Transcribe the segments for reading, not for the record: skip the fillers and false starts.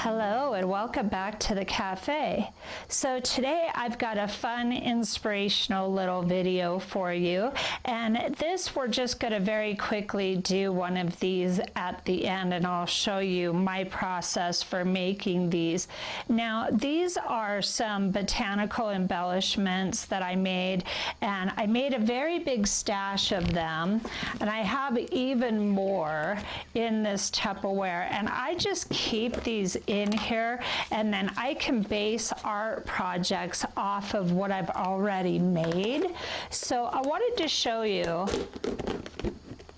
Hello and welcome back to the cafe. So today I've got a fun, inspirational little video for you, and this we're just going to very quickly do one of these at the end, and I'll show you my process for making these. Now these are some botanical embellishments that I made, and I made a very big stash of them, and I have even more in this Tupperware, and I just keep these in here, and then I can base art projects off of what I've already made. So I wanted to show you,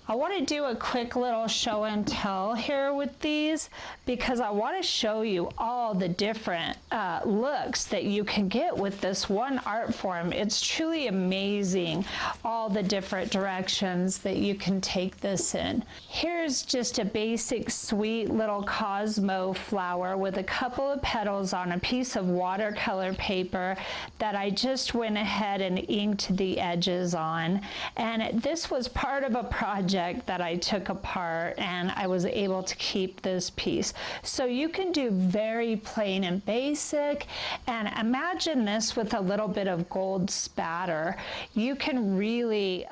I want to do a quick little show and tell here with these, because I want to show you all the different looks that you can get with this one art form. It's truly amazing, all the different directions that you can take this in. Here's just a basic sweet little Cosmo flower with a couple of petals on a piece of watercolor paper that I just went ahead and inked the edges on. And this was part of a project that I took apart, and I was able to keep this piece. So you can do very plain and basic, and imagine this with a little bit of gold spatter. You can really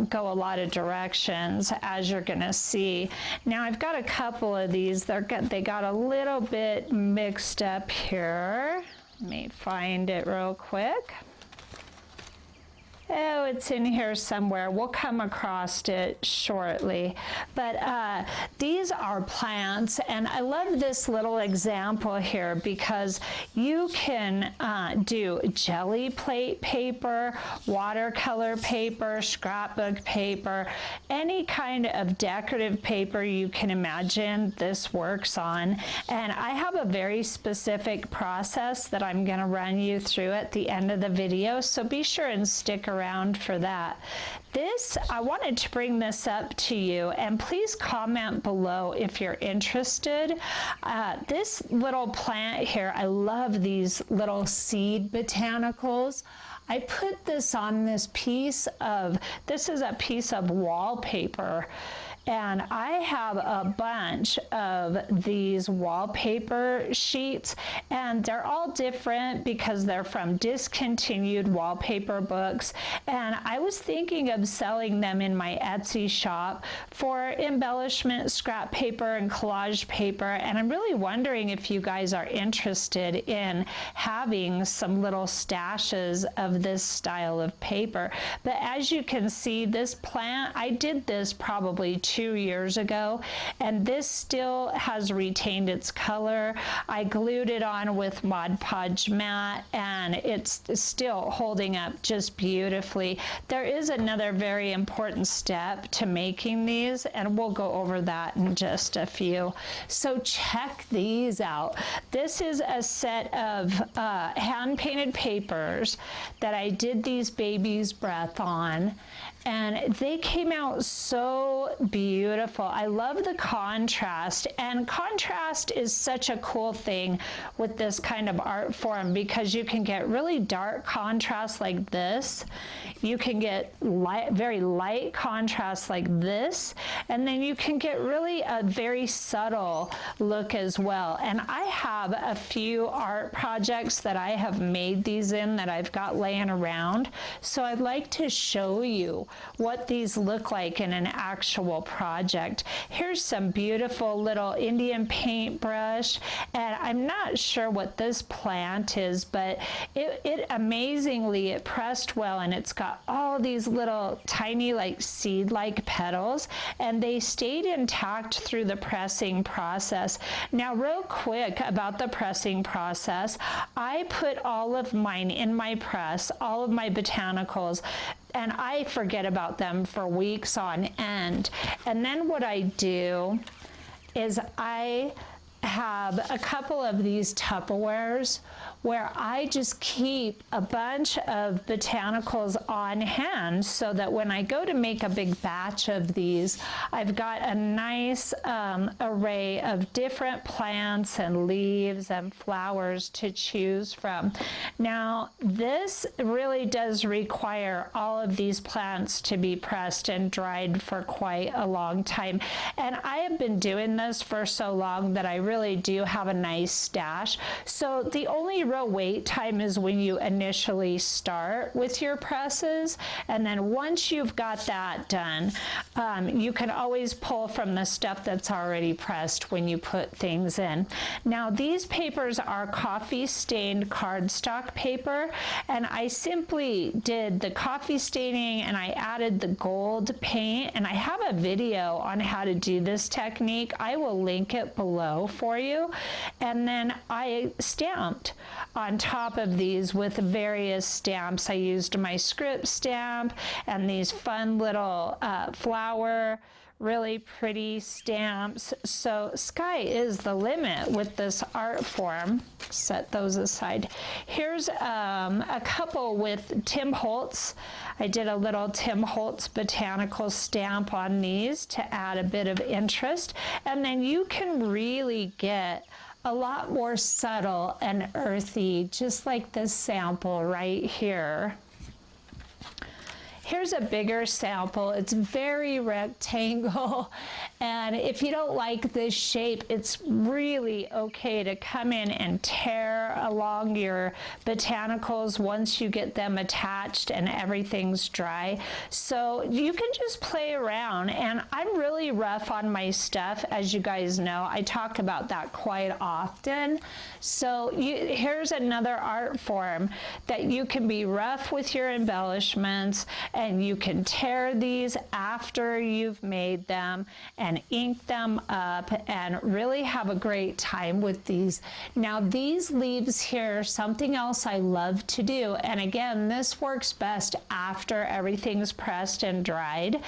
go a lot of directions, as you're gonna see. Now I've got a couple of these, they got a little bit mixed up here. Let me find it real quick. Oh, it's in here somewhere. We'll come across it shortly. But these are plants, and I love this little example here because you can do jelly plate paper, watercolor paper, scrapbook paper, any kind of decorative paper you can imagine this works on. And I have a very specific process that I'm going to run you through at the end of the video, so be sure and stick around for that. I wanted to bring this up to you, and please comment below if you're interested. This little plant here, I love these little seed botanicals. I put this on this piece of, this is a piece of wallpaper, and I have a bunch of these wallpaper sheets, and they're all different because they're from discontinued wallpaper books, and I was thinking of selling them in my Etsy shop for embellishment scrap paper and collage paper, and I'm really wondering if you guys are interested in having some little stashes of this style of paper. But as you can see, this plant, I did this probably 2 years ago, and this still has retained its color. I glued it on with Mod Podge matte, and it's still holding up just beautifully. There is another very important step to making these, and we'll go over that in just a few. So check these out. This is a set of hand-painted papers that I did these babies' breath on, and they came out so beautiful. I love the contrast, and contrast is such a cool thing with this kind of art form because you can get really dark contrast like this, you can get very light contrast like this, and then you can get really a very subtle look as well. And I have a few art projects that I have made these in that I've got laying around, so I'd like to show you what these look like in an actual project. Here's some beautiful little Indian paintbrush, and I'm not sure what this plant is, but it amazingly, it pressed well, and it's got all these little tiny like seed-like petals, and they stayed intact through the pressing process. Now real quick about the pressing process, I put all of mine in my press, all of my botanicals, and I forget about them for weeks on end. And then what I do is I have a couple of these Tupperwares where I just keep a bunch of botanicals on hand so that when I go to make a big batch of these, I've got a nice array of different plants and leaves and flowers to choose from. Now, this really does require all of these plants to be pressed and dried for quite a long time. And I have been doing this for so long that I really really do have a nice stash. So the only real wait time is when you initially start with your presses, and then once you've got that done, you can always pull from the stuff that's already pressed when you put things in. Now these papers are coffee stained cardstock paper, and I simply did the coffee staining and I added the gold paint, and I have a video on how to do this technique. I will link it below for you. And then I stamped on top of these with various stamps. I used my script stamp and these fun little flower, really pretty stamps. So sky is the limit with this art form. Set those aside. Here's a couple with Tim Holtz. I did a little Tim Holtz botanical stamp on these to add a bit of interest. And then you can really get a lot more subtle and earthy, just like this sample right here. Here's a bigger sample. It's very rectangle, and if you don't like this shape, it's really okay to come in and tear along your botanicals once you get them attached and everything's dry. So you can just play around, and I'm really rough on my stuff, as you guys know. I talk about that quite often. So here's another art form that you can be rough with your embellishments, and you can tear these after you've made them and ink them up and really have a great time with these. Now these leaves here, something else I love to do, and again, this works best after everything's pressed and dried.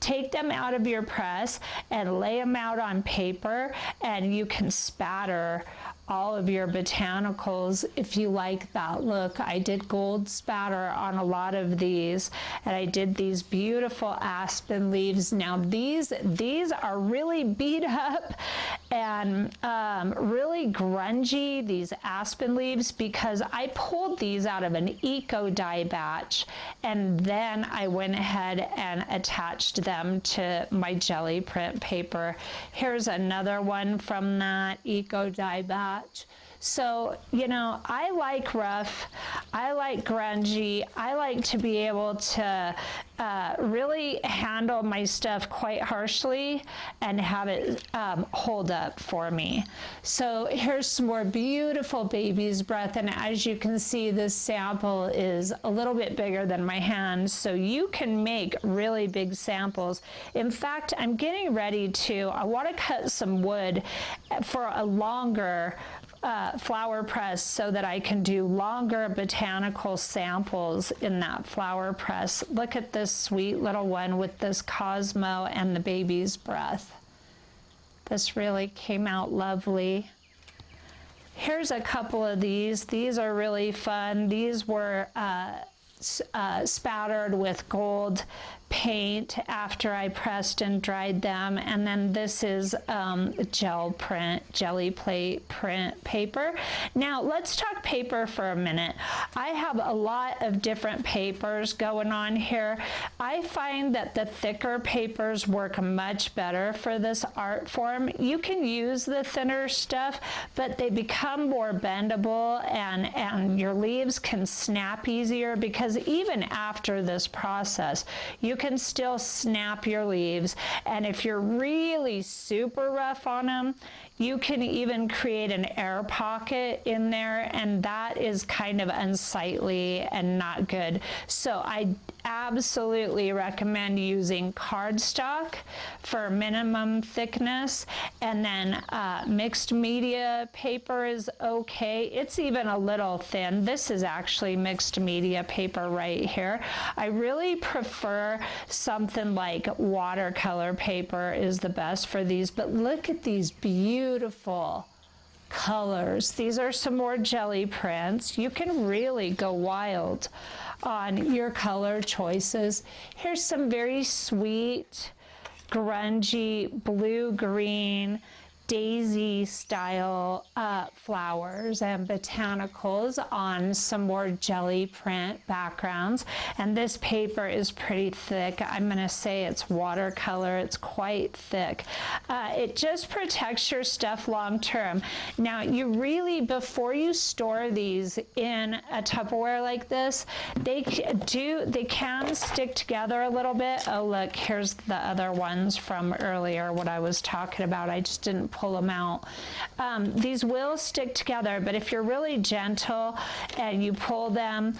Take them out of your press and lay them out on paper, and you can spatter all of your botanicals if you like that look. I did gold spatter on a lot of these, and I did these beautiful aspen leaves. Now these are really beat up and really grungy, these aspen leaves, because I pulled these out of an eco dye batch, and then I went ahead and attached them to my jelly print paper. Here's another one from that eco dye batch. So, you know, I like rough, I like grungy, I like to be able to really handle my stuff quite harshly and have it hold up for me. So here's some more beautiful baby's breath, and as you can see, this sample is a little bit bigger than my hand, so you can make really big samples. In fact, I'm getting ready to, I want to cut some wood for a longer flower press so that I can do longer botanical samples in that flower press. Look at this sweet little one with this Cosmo and the baby's breath. This really came out lovely. Here's a couple of these. These are really fun. These were spattered with gold paint after I pressed and dried them, and then this is jelly plate print paper. Now let's talk paper for a minute. I have a lot of different papers going on here. I find that the thicker papers work much better for this art form. You can use the thinner stuff, but they become more bendable, and your leaves can snap easier, because even after this process, you can still snap your leaves, and if you're really super rough on them, you can even create an air pocket in there, and that is kind of unsightly and not good. So I absolutely recommend using cardstock for minimum thickness, and then mixed media paper is okay. It's even a little thin. This is actually mixed media paper right here. I really prefer something like watercolor paper is the best for these, but look at these beautiful colors. These are some more jelly prints. You can really go wild on your color choices. Here's some very sweet, grungy, blue-green, daisy style flowers and botanicals on some more jelly print backgrounds. And this paper is pretty thick. I'm going to say it's watercolor. It's quite thick. It just protects your stuff long term. Now, you really, before you store these in a Tupperware like this, they can stick together a little bit. Oh, look, here's the other ones from earlier, what I was talking about. I just didn't pull them out. These will stick together, but if you're really gentle and you pull them,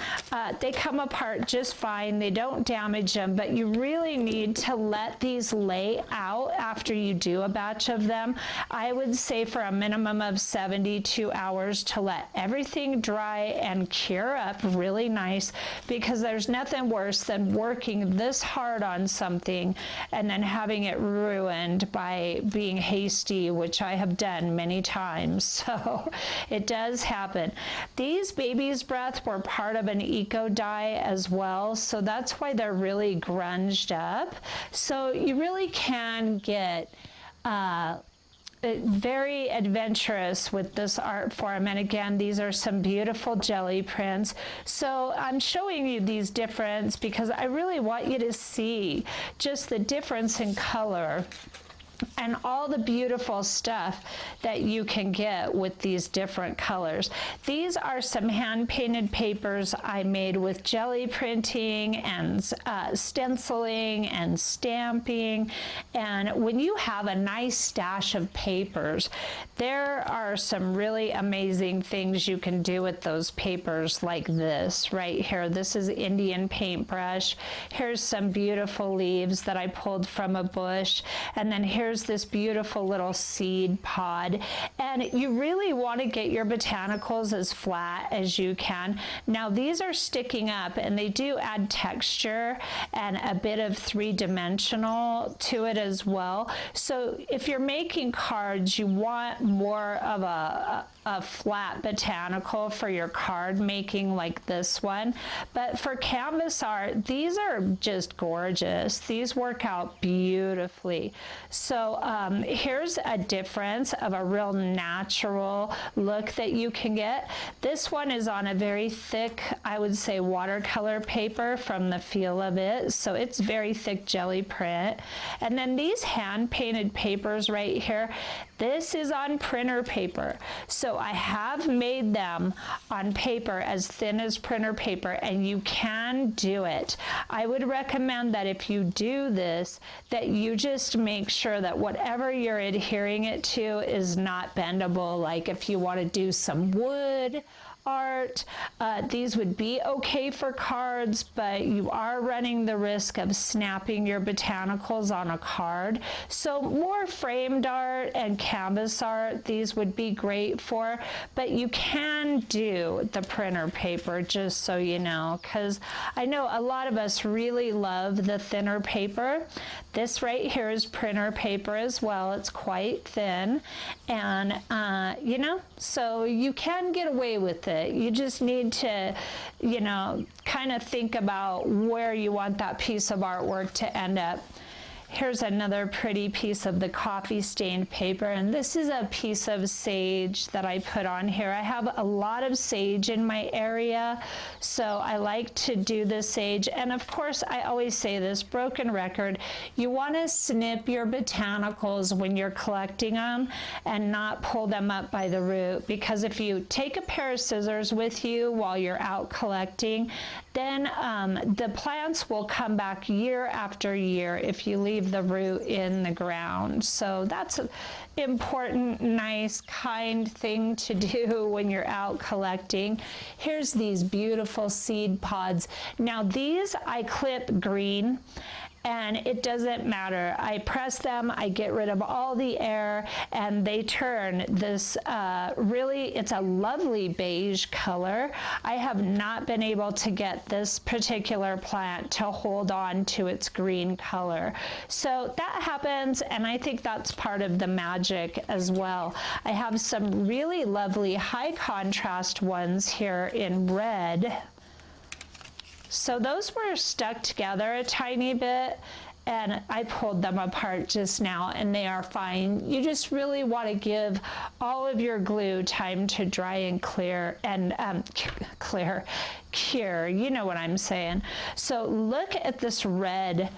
they come apart just fine. They don't damage them, but you really need to let these lay out after you do a batch of them. I would say for a minimum of 72 hours to let everything dry and cure up really nice, because there's nothing worse than working this hard on something and then having it ruined by being hasty, which I have done many times. So it does happen. These baby's breath were part of an eco dye as well, so that's why they're really grunged up. So you really can get very adventurous with this art form. And again, these are some beautiful jelly prints. So I'm showing you these differences because I really want you to see just the difference in color and all the beautiful stuff that you can get with these different colors. These are some hand-painted papers I made with jelly printing and stenciling and stamping. And when you have a nice stash of papers, there are some really amazing things you can do with those papers, like this right here. This is Indian paintbrush. Here's some beautiful leaves that I pulled from a bush. And then here's this beautiful little seed pod. And you really want to get your botanicals as flat as you can. Now these are sticking up and they do add texture and a bit of three-dimensional to it as well. So if you're making cards, you want more of a flat botanical for your card making, like this one. But for canvas art, these are just gorgeous. These work out beautifully. So here's a difference of a real natural look that you can get. This one is on a very thick, I would say, watercolor paper from the feel of it. So it's very thick jelly print. And then these hand-painted papers right here, this is on printer paper. So I have made them on paper as thin as printer paper, and you can do it. I would recommend that if you do this, that you just make sure that whatever you're adhering it to is not bendable. Like if you want to do some wood art, these would be okay for cards, but you are running the risk of snapping your botanicals on a card. So more framed art and canvas art, these would be great for, but you can do the printer paper, just so you know, because I know a lot of us really love the thinner paper. This right here is printer paper as well. It's quite thin, and you know, so you can get away with it. You just need to, you know, kind of think about where you want that piece of artwork to end up. Here's another pretty piece of the coffee stained paper, and this is a piece of sage that I put on here. I have a lot of sage in my area, so I like to do the sage. And of course, I always say this, broken record, you want to snip your botanicals when you're collecting them and not pull them up by the root, because if you take a pair of scissors with you while you're out collecting, then the plants will come back year after year if you leave the root in the ground. So that's an important, nice, kind thing to do when you're out collecting. Here's these beautiful seed pods. Now these I clip green, and it doesn't matter. I press them, I get rid of all the air, and they turn this really, it's a lovely beige color. I have not been able to get this particular plant to hold on to its green color. So that happens, and I think that's part of the magic as well. I have some really lovely high contrast ones here in red. So those were stuck together a tiny bit, and I pulled them apart just now and they are fine. You just really want to give all of your glue time to dry and clear and cure, you know what I'm saying. So look at this red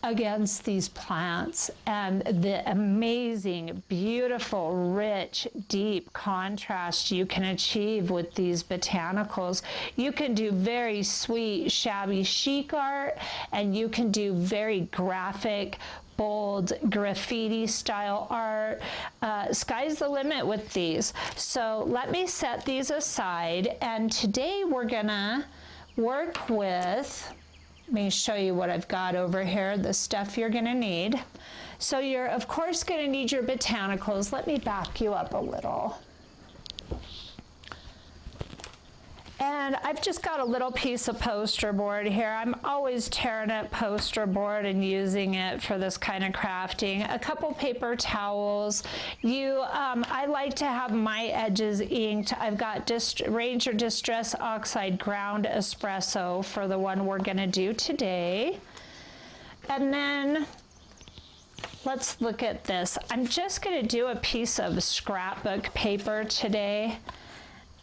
against these plants and the amazing, beautiful, rich, deep contrast you can achieve with these botanicals. You can do very sweet, shabby chic art, and you can do very graphic, bold, graffiti style art. Sky's the limit with these. So let me set these aside, and today we're gonna work with, let me show you what I've got over here, the stuff you're gonna need. So you're of course gonna need your botanicals. Let me back you up a little. And I've just got a little piece of poster board here. I'm always tearing up poster board and using it for this kind of crafting. A couple paper towels. I like to have my edges inked. I've got Ranger Distress Oxide Ground Espresso for the one we're gonna do today. And then let's look at this. I'm just gonna do a piece of scrapbook paper today.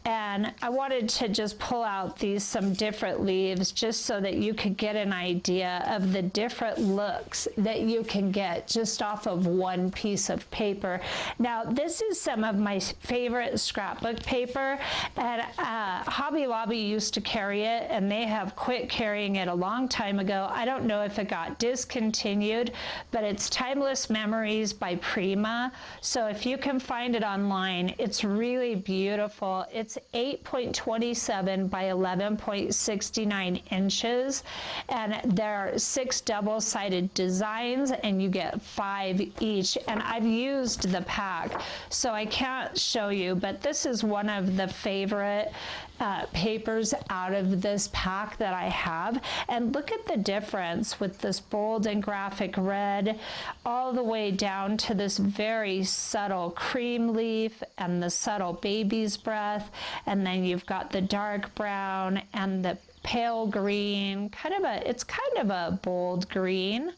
And I wanted to just pull out some different leaves just so that you could get an idea of the different looks that you can get just off of one piece of paper. Now, this is some of my favorite scrapbook paper, and Hobby Lobby used to carry it, and they have quit carrying it a long time ago. I don't know if it got discontinued, but it's Timeless Memories by Prima. So if you can find it online, it's really beautiful. It's 8.27 by 11.69 inches, and there are 6 double-sided designs, and you get 5 each. And I've used the pack, so I can't show you, but this is one of the favorite papers out of this pack that I have. And look at the difference with this bold and graphic red all the way down to this very subtle cream leaf and the subtle baby's breath, and then you've got the dark brown and the pale green, it's kind of a bold green.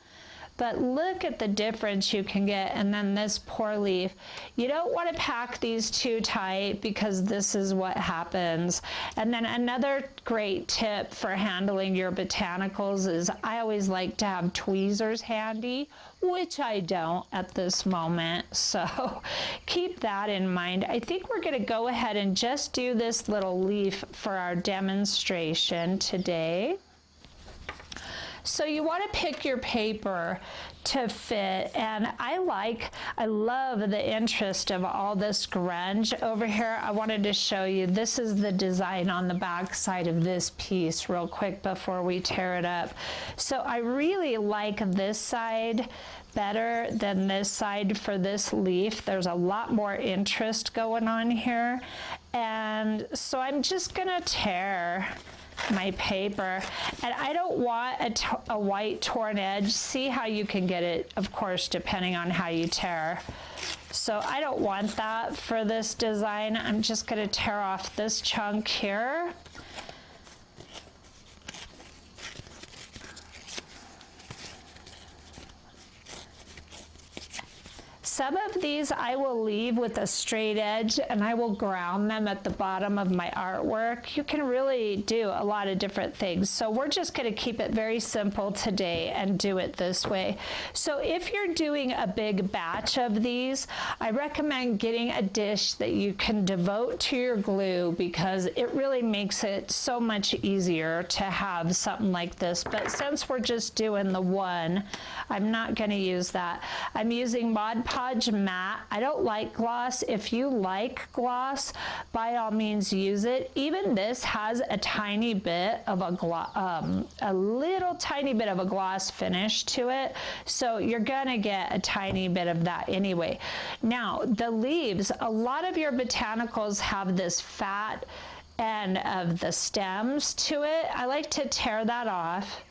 But look at the difference you can get. And then this poor leaf. You don't want to pack these too tight because this is what happens. And then another great tip for handling your botanicals is I always like to have tweezers handy, which I don't at this moment. So keep that in mind. I think we're going to go ahead and just do this little leaf for our demonstration today. So you want to pick your paper to fit, and I love the interest of all this grunge over here. I wanted to show you, this is the design on the back side of this piece real quick before we tear it up. So I really like this side better than this side for this leaf. There's a lot more interest going on here, and so I'm just gonna tear my paper, and I don't want a white torn edge. See how you can get it, of course, depending on how you tear. So I don't want that for this design. I'm just going to tear off this chunk here. Some of these I will leave with a straight edge, and I will ground them at the bottom of my artwork. You can really do a lot of different things. So we're just going to keep it very simple today and do it this way. So if you're doing a big batch of these, I recommend getting a dish that you can devote to your glue, because it really makes it so much easier to have something like this. But since we're just doing the one, I'm not going to use that. I'm using Mod Podge matte. I don't like gloss. If you like gloss, by all means use it. Even this has a tiny bit of a little tiny bit of a gloss finish to it, so you're gonna get a tiny bit of that anyway. Now the leaves, a lot of your botanicals have this fat end of the stems to it. I like to tear that off,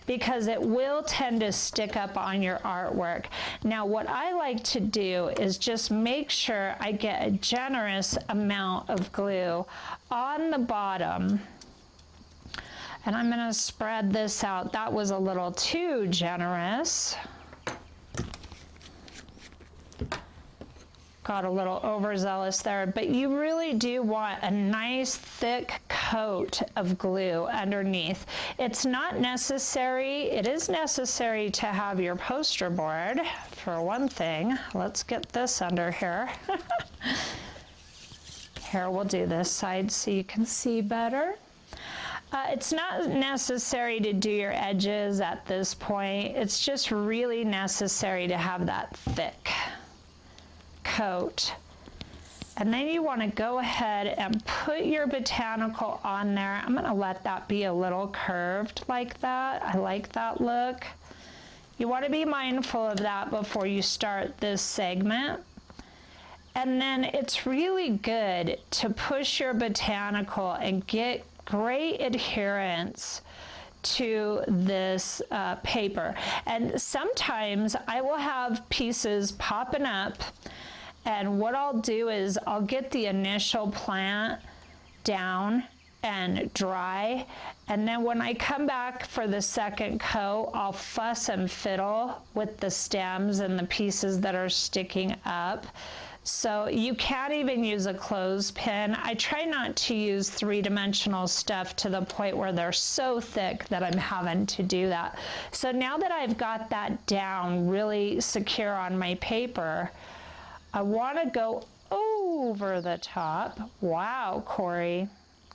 because it will tend to stick up on your artwork. Now, what I like to do is just make sure I get a generous amount of glue on the bottom. And I'm going to spread this out. That was a little too generous. Got a little overzealous there, but you really do want a nice thick coat of glue underneath. It's not necessary. It is necessary to have your poster board for one thing. Let's get this under here. Here, we'll do this side so you can see better. It's not necessary to do your edges at this point. It's just really necessary to have that thick coat. And then you want to go ahead and put your botanical on there. I'm going to let that be a little curved like that. I like that look. You want to be mindful of that before you start this segment. And then it's really good to push your botanical and get great adherence to this paper. And sometimes I will have pieces popping up, and what I'll do is I'll get the initial plant down and dry, and then when I come back for the second coat, I'll fuss and fiddle with the stems and the pieces that are sticking up. So you can't even use a clothespin. I try not to use three-dimensional stuff to the point where they're so thick that I'm having to do that. So now that I've got that down really secure on my paper, I want to go over the top. Wow, Kory,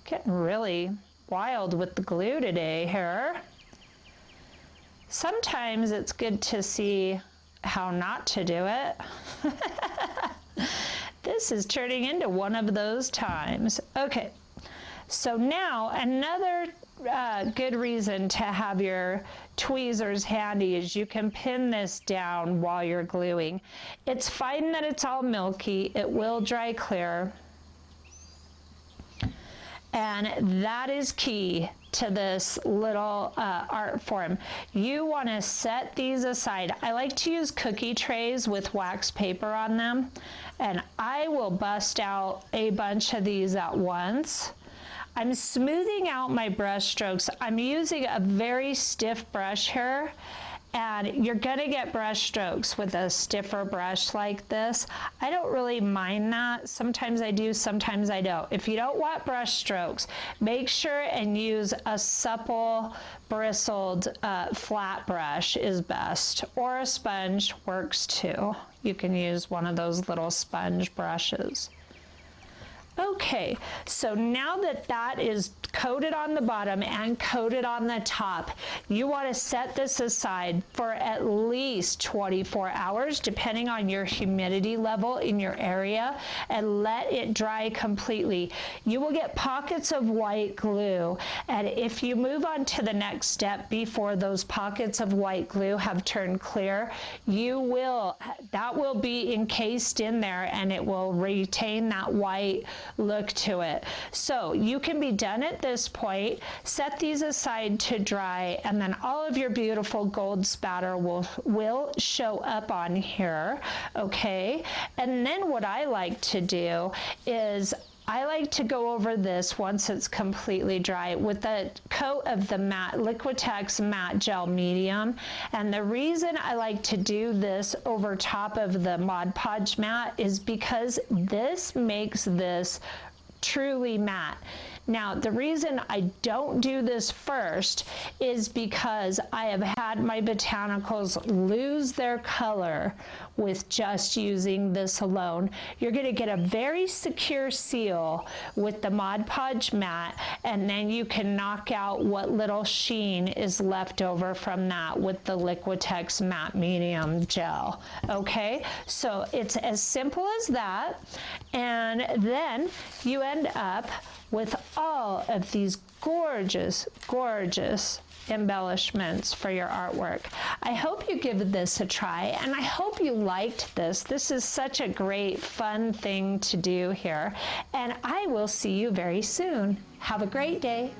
getting really wild with the glue today here. Sometimes it's good to see how not to do it. This is turning into one of those times. Okay, so now another good reason to have your tweezers handy is you can pin this down while you're gluing. It's fine that it's all milky. It will dry clear. And that is key to this little art form. You want to set these aside. I like to use cookie trays with wax paper on them, and I will bust out a bunch of these at once. I'm smoothing out my brush strokes. I'm using a very stiff brush here, and you're gonna get brush strokes with a stiffer brush like this. I don't really mind that. Sometimes I do, sometimes I don't. If you don't want brush strokes, make sure and use a supple, bristled, flat brush is best, or a sponge works too. You can use one of those little sponge brushes. Okay, so now that that is coated on the bottom and coated on the top, you want to set this aside for at least 24 hours, depending on your humidity level in your area, and let it dry completely. You will get pockets of white glue, and if you move on to the next step before those pockets of white glue have turned clear, that will be encased in there, and it will retain that white look to it. So you can be done at this point, set these aside to dry, and then all of your beautiful gold spatter will show up on here, okay? And then what I like to do is I like to go over this once it's completely dry with a coat of the matte Liquitex matte gel medium. And the reason I like to do this over top of the Mod Podge matte is because this makes this truly matte. Now, the reason I don't do this first is because I have had my botanicals lose their color with just using this alone. You're going to get a very secure seal with the Mod Podge matte, and then you can knock out what little sheen is left over from that with the Liquitex matte medium gel. Okay, so it's as simple as that, and then you end up with all of these gorgeous, gorgeous embellishments for your artwork. I hope you give this a try, and I hope you liked this. This is such a great, fun thing to do here, and I will see you very soon. Have a great day.